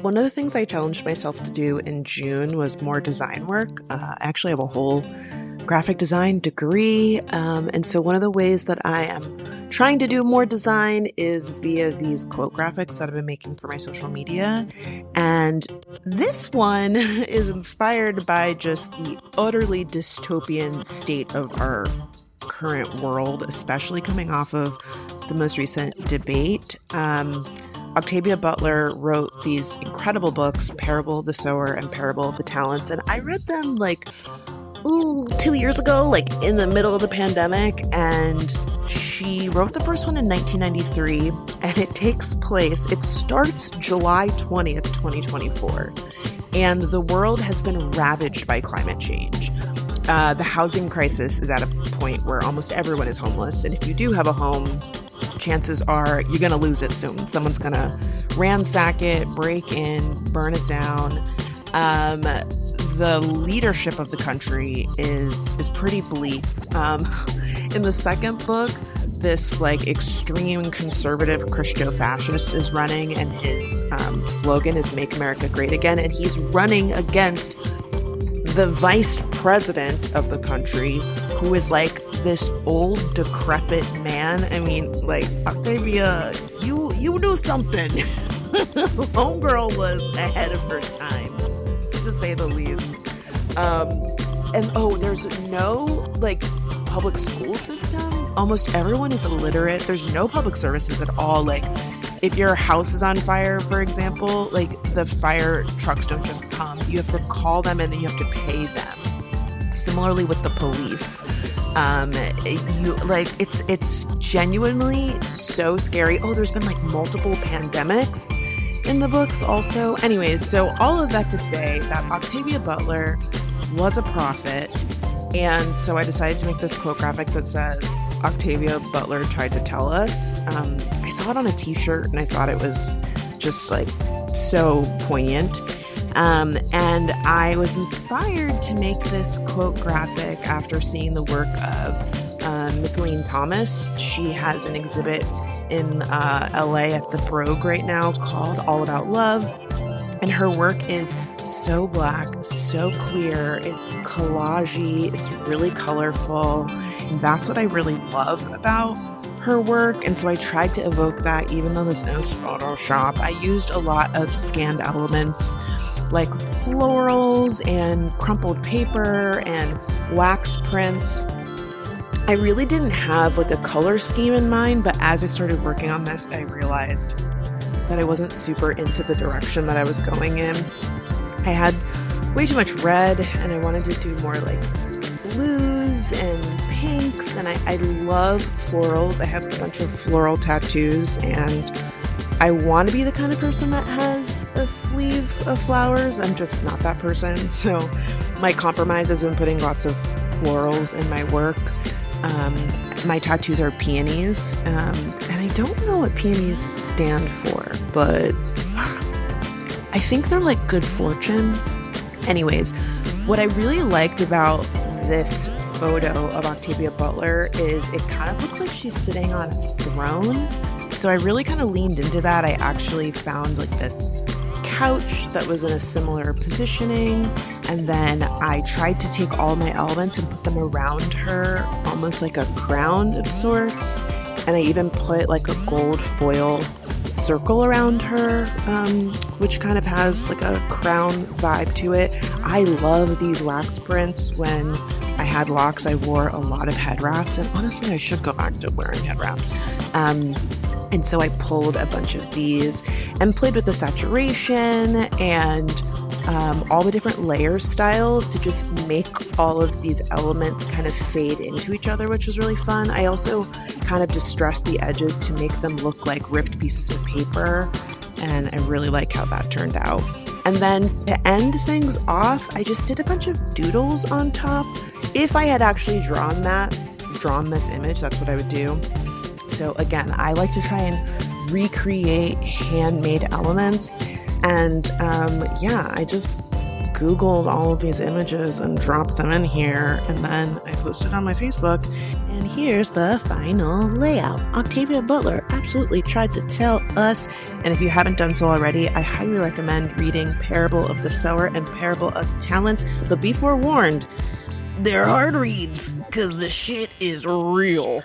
One of the things I challenged myself to do in June was more design work. I actually have a whole graphic design degree. And so one of the ways that I am trying to do more design is via these quote graphics that I've been making for my social media. And this one is inspired by just the utterly dystopian state of our current world, especially coming off of the most recent debate. Octavia Butler wrote these incredible books, Parable of the Sower and Parable of the Talents, and I read them 2 years ago, in the middle of the pandemic, and she wrote the first one in 1993, and it starts July 20th, 2024, and the world has been ravaged by climate change. The housing crisis is at a point where almost everyone is homeless, and if you do have a home, chances are you're going to lose it soon. Someone's going to ransack it, break in, burn it down. The leadership of the country is pretty bleak. In the second book, this extreme conservative Christo-fascist is running, and his slogan is "Make America Great Again," and he's running against the vice president of the country, who is this old, decrepit man. I mean, Octavia, you knew something. Homegirl was ahead of her time, to say the least. There's no public school system. Almost everyone is illiterate. There's no public services at all. If your house is on fire, for example, the fire trucks don't just come. You have to call them and then you have to pay them. Similarly with the police. It's genuinely so scary. Oh, there's been multiple pandemics in the books also. Anyways, so all of that to say that Octavia Butler was a prophet. And so I decided to make this quote graphic that says, Octavia Butler tried to tell us. I saw it on a t-shirt and I thought it was just so poignant. And I was inspired to make this quote graphic after seeing the work of Micheline Thomas. She has an exhibit in LA at the Brogue right now called All About Love. And her work is so Black, so queer, it's collagey, it's really colorful. And that's what I really love about her work. And so I tried to evoke that, even though this is Photoshop. I used a lot of scanned elements like florals and crumpled paper and wax prints. I really didn't have a color scheme in mind, but as I started working on this, I realized that I wasn't super into the direction that I was going in. I had way too much red and I wanted to do more blues and pinks, and I love florals. I have a bunch of floral tattoos, and I want to be the kind of person that has a sleeve of flowers. I'm just not that person. So my compromise has been putting lots of florals in my work. My tattoos are peonies, and I don't know what peonies stand for, but I think they're good fortune. Anyways, what I really liked about this photo of Octavia Butler is it kind of looks like she's sitting on a throne. So I really kind of leaned into that. I actually found this couch that was in a similar positioning, and then I tried to take all my elements and put them around her, almost like a crown of sorts. And I even put a gold foil circle around her, which kind of has a crown vibe to it. I love these wax prints. When I had locks, I wore a lot of head wraps, and honestly I should go back to wearing head wraps. And so I pulled a bunch of these and played with the saturation and all the different layer styles to just make all of these elements kind of fade into each other, which was really fun. I also kind of distressed the edges to make them look like ripped pieces of paper, and I really like how that turned out. And then to end things off, I just did a bunch of doodles on top. If I had actually drawn this image, that's what I would do. So again, I like to try and recreate handmade elements. And I just Googled all of these images and dropped them in here, and then I posted on my Facebook, and here's the final layout. Octavia Butler absolutely tried to tell us, and if you haven't done so already, I highly recommend reading Parable of the Sower and Parable of Talents, but be forewarned, they're hard reads, because the shit is real.